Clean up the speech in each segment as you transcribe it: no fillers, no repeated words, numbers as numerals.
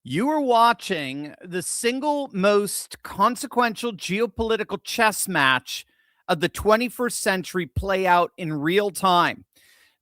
You are watching the single most consequential geopolitical chess match of the 21st century play out in real time.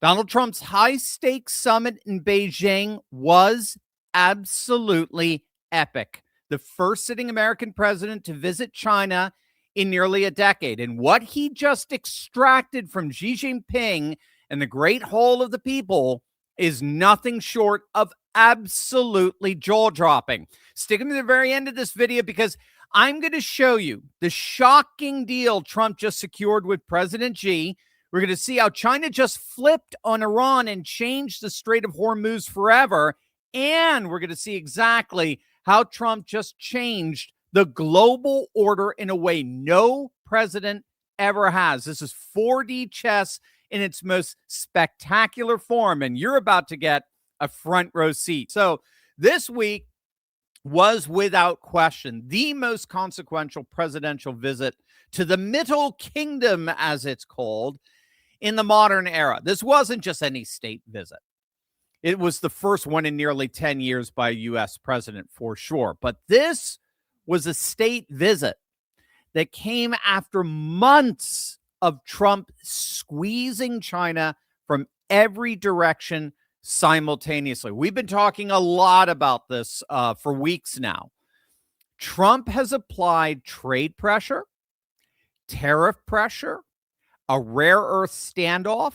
Donald Trump's high stakes summit in Beijing was absolutely epic. The first sitting American president to visit China in nearly a decade. And what he just extracted from Xi Jinping and the Great Hall of the People is nothing short of absolutely jaw-dropping. Stick to the very end of this video because I'm going to show you the shocking deal Trump just secured with President Xi. We're going to see how China just flipped on Iran and changed the Strait of Hormuz forever. And we're going to see exactly how Trump just changed the global order in a way no president ever has. This is 4D chess in its most spectacular form, and you're about to get a front row seat. So this week was without question the most consequential presidential visit to the Middle Kingdom, as it's called, in the modern era. This wasn't just any state visit. It was the first one in nearly 10 years by a U.S. president, for sure. But this was a state visit that came after months of Trump squeezing China from every direction simultaneously. We've been talking a lot about this for weeks now. Trump has applied trade pressure, tariff pressure, a rare earth standoff,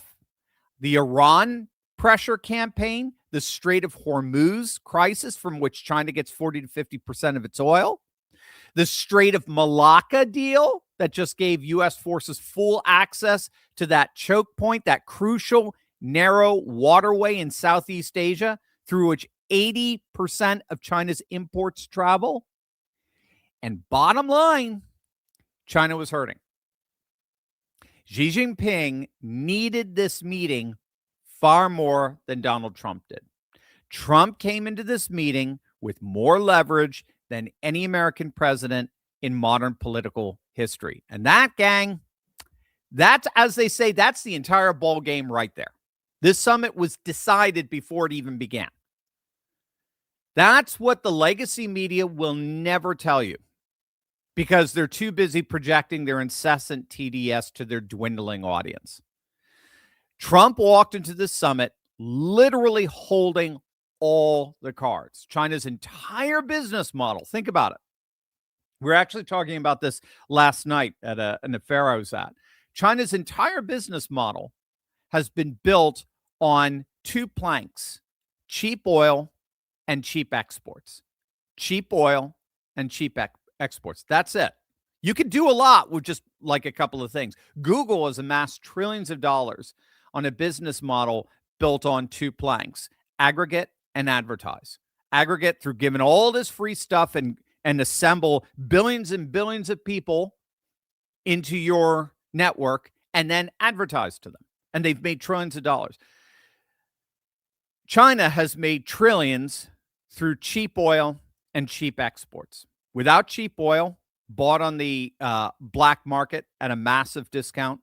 the Iran pressure campaign, the Strait of Hormuz crisis from which China gets 40 to 50% of its oil, the Strait of Malacca deal that just gave U.S. forces full access to that choke point, that crucial narrow waterway in Southeast Asia through which 80% of China's imports travel. And bottom line, China was hurting. Xi Jinping needed this meeting far more than Donald Trump did. Trump came into this meeting with more leverage than any American president in modern political history. And that, gang, that's, as they say, that's the entire ball game right there. This summit was decided before it even began. That's what the legacy media will never tell you because they're too busy projecting their incessant TDS to their dwindling audience. Trump walked into the summit literally holding all the cards. China's entire business model. Think about it. We were actually talking about this last night at an affair I was at. China's entire business model has been built on two planks: cheap oil and cheap exports. Cheap oil and cheap exports. That's it. You can do a lot with just like a couple of things. Google has amassed trillions of dollars on a business model built on two planks: aggregate and advertise. Aggregate through giving all this free stuff and assemble billions and billions of people into your network and then advertise to them. And they've made trillions of dollars. China has made trillions through cheap oil and cheap exports. Without cheap oil, bought on the black market at a massive discount,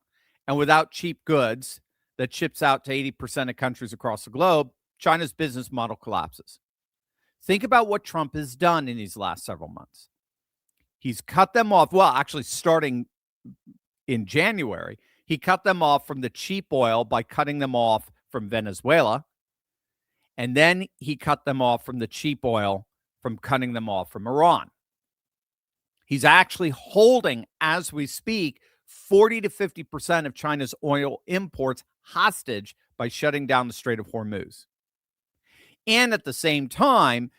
and without cheap goods that ships out to 80% of countries across the globe, China's business model collapses. Think about what Trump has done in these last several months. He's cut them off. Well, actually, starting in January, he cut them off from the cheap oil by cutting them off from Venezuela. And then he cut them off from the cheap oil from cutting them off from Iran. He's actually holding, as we speak, 40 to 50% of China's oil imports hostage by shutting down the Strait of Hormuz. And at the same time,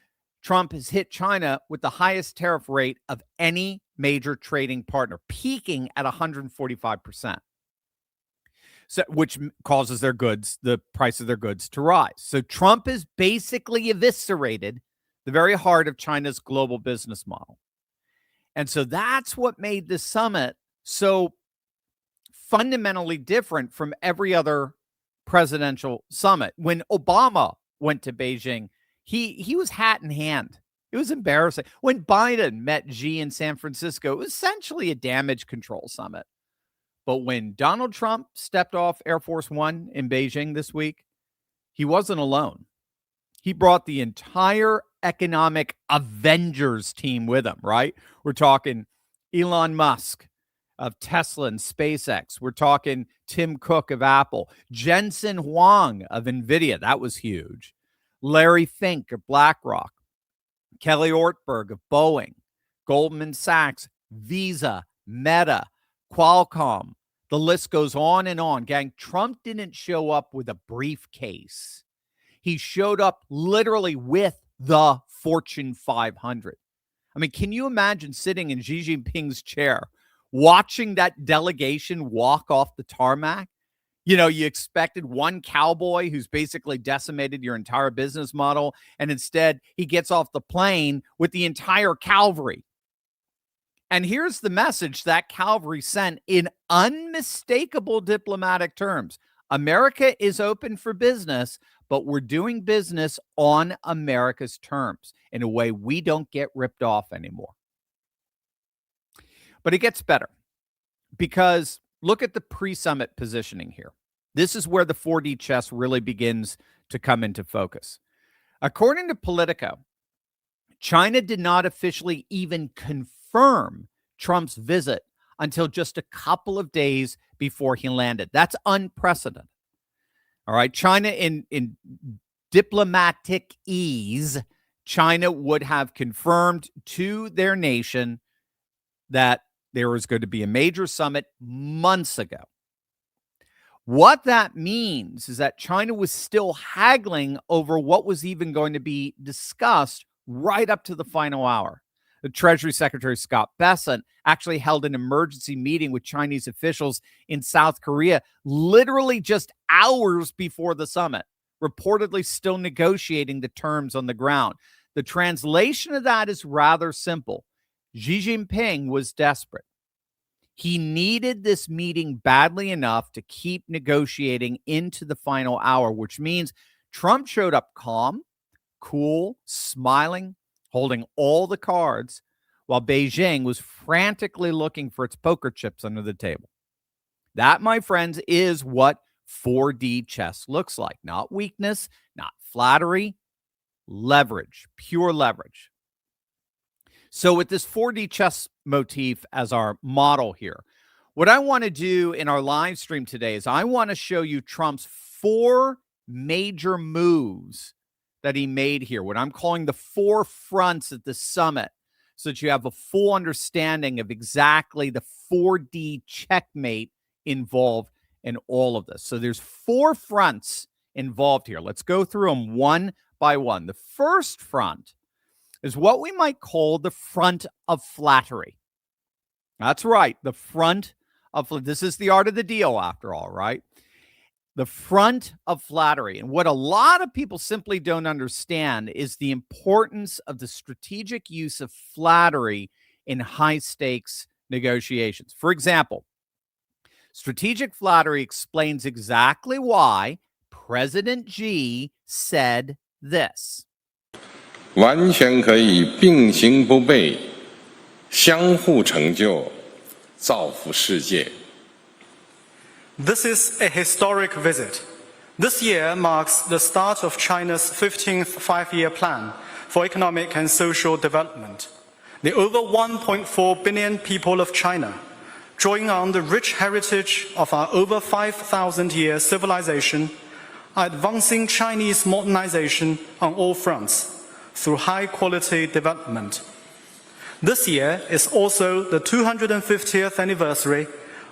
Trump has hit China with the highest tariff rate of any major trading partner, peaking at 145%. So, which causes their goods, the price of their goods, to rise. So Trump has basically eviscerated the very heart of China's global business model. And so that's what made this summit so fundamentally different from every other presidential summit. When Obama went to Beijing, he was hat in hand. It was embarrassing. When Biden met Xi in San Francisco, it was essentially a damage control summit. But when Donald Trump stepped off Air Force One in Beijing this week, he wasn't alone. He brought the entire economic Avengers team with him, right? We're talking Elon Musk of Tesla and SpaceX. We're talking Tim Cook of Apple, Jensen Huang of NVIDIA. That was huge. Larry Fink of BlackRock, Kelly Ortberg of Boeing, Goldman Sachs, Visa, Meta, Qualcomm. The list goes on and on. Gang, Trump didn't show up with a briefcase. He showed up literally with the Fortune 500. I mean, can you imagine sitting in Xi Jinping's chair, watching that delegation walk off the tarmac? You know, you expected one cowboy who's basically decimated your entire business model, and instead he gets off the plane with the entire cavalry. And here's the message that cavalry sent in unmistakable diplomatic terms. America is open for business, but we're doing business on America's terms in a way we don't get ripped off anymore. But it gets better because look at the pre-summit positioning here. This is where the 4D chess really begins to come into focus. According to Politico, China did not officially even confirm Trump's visit until just a couple of days before he landed. That's unprecedented. All right. China in diplomatic ease, China would have confirmed to their nation that there was going to be a major summit months ago. What that means is that China was still haggling over what was even going to be discussed right up to the final hour. The Treasury Secretary Scott Bessent actually held an emergency meeting with Chinese officials in South Korea literally just hours before the summit, reportedly still negotiating the terms on the ground. The translation of that is rather simple. Xi Jinping was desperate. He needed this meeting badly enough to keep negotiating into the final hour, which means Trump showed up calm, cool, smiling, holding all the cards, while Beijing was frantically looking for its poker chips under the table. That, my friends, is what 4D chess looks like. Not weakness, not flattery, leverage, pure leverage. So with this 4D chess motif as our model here, what I want to do in our live stream today is I want to show you Trump's 4 major moves that he made here, what I'm calling the 4 fronts at the summit, so that you have a full understanding of exactly the 4D checkmate involved in all of this. So there's 4 fronts involved here. Let's go through them one by one. The first front is what we might call the front of flattery. That's right, the front of, this is the art of the deal after all, right? The front of flattery. And what a lot of people simply don't understand is the importance of the strategic use of flattery in high-stakes negotiations. For example, strategic flattery explains exactly why President Xi said this. 完全可以并行不悖，相互成就，造福世界。 This is a historic visit. This year marks the start of China's 15th five-year plan for economic and social development. The over 1.4 billion people of China, drawing on the rich heritage of our over 5,000-year civilization, are advancing Chinese modernization on all fronts through high-quality development. This year is also the 250th anniversary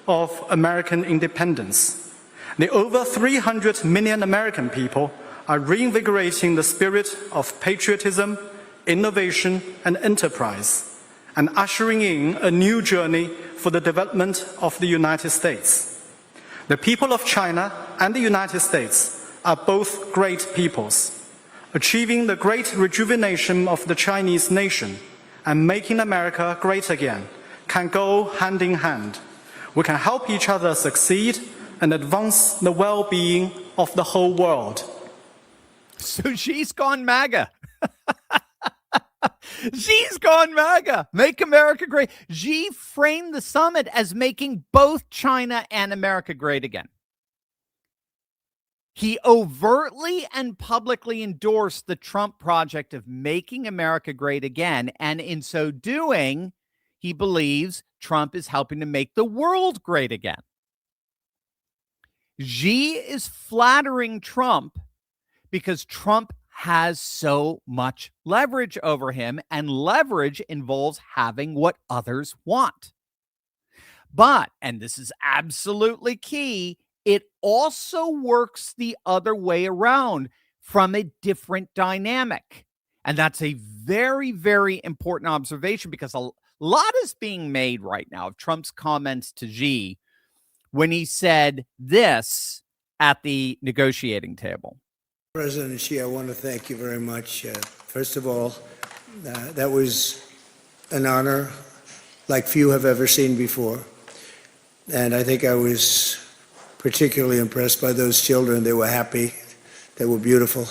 of American independence. The over 300 million American people are reinvigorating the spirit of patriotism, innovation, and enterprise, and ushering in a new journey for the development of the United States. The people of China and the United States are both great peoples. Achieving the great rejuvenation of the Chinese nation and making America great again can go hand in hand. We can help each other succeed and advance the well-being of the whole world. So Xi's gone MAGA. Xi's gone MAGA. Make America great. Xi framed the summit as making both China and America great again. He overtly and publicly endorsed the Trump project of making America great again. And in so doing, he believes Trump is helping to make the world great again. Xi is flattering Trump because Trump has so much leverage over him, and leverage involves having what others want. But, and this is absolutely key, it also works the other way around from a different dynamic. And that's a very, very important observation, because a lot is being made right now of Trump's comments to Xi when he said this at the negotiating table. President Xi, I want to thank you very much. First of all, that was an honor like few have ever seen before. And I think I was particularly impressed by those children. They were happy. They were beautiful.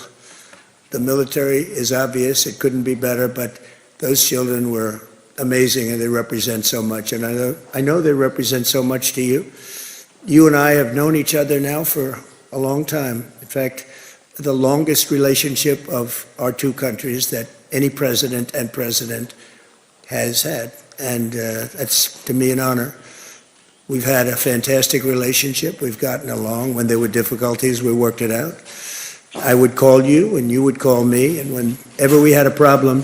The military is obvious. It couldn't be better, but those children were amazing, and they represent so much. And I know they represent so much to you. You and I have known each other now for a long time. In fact, the longest relationship of our two countries that any president and president has had. And that's, to me, an honor. We've had a fantastic relationship. We've gotten along. When there were difficulties, we worked it out. I would call you, and you would call me. And whenever we had a problem,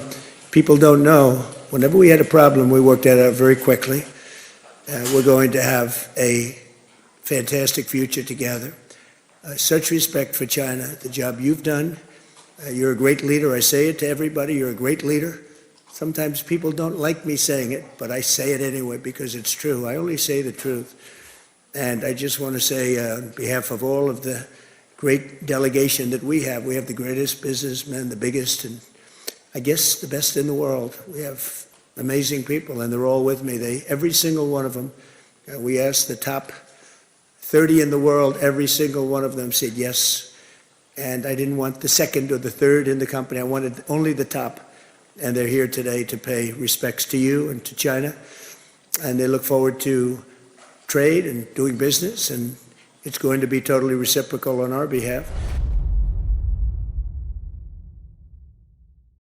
people don't know, whenever we had a problem, we worked it out very quickly. We're going to have a fantastic future together. Such respect for China, the job you've done. You're a great leader. I say it to everybody. You're a great leader. Sometimes people don't like me saying it, but I say it anyway because it's true. I only say the truth. And I just want to say, on behalf of all of the great delegation that we have the greatest businessmen, the biggest, and I guess the best in the world. We have amazing people, and they're all with me. Every single one of them, we asked the top 30 in the world, every single one of them said yes. And I didn't want the second or the third in the company. I wanted only the top. And they're here today to pay respects to you and to China. And they look forward to trade and doing business. And it's going to be totally reciprocal on our behalf.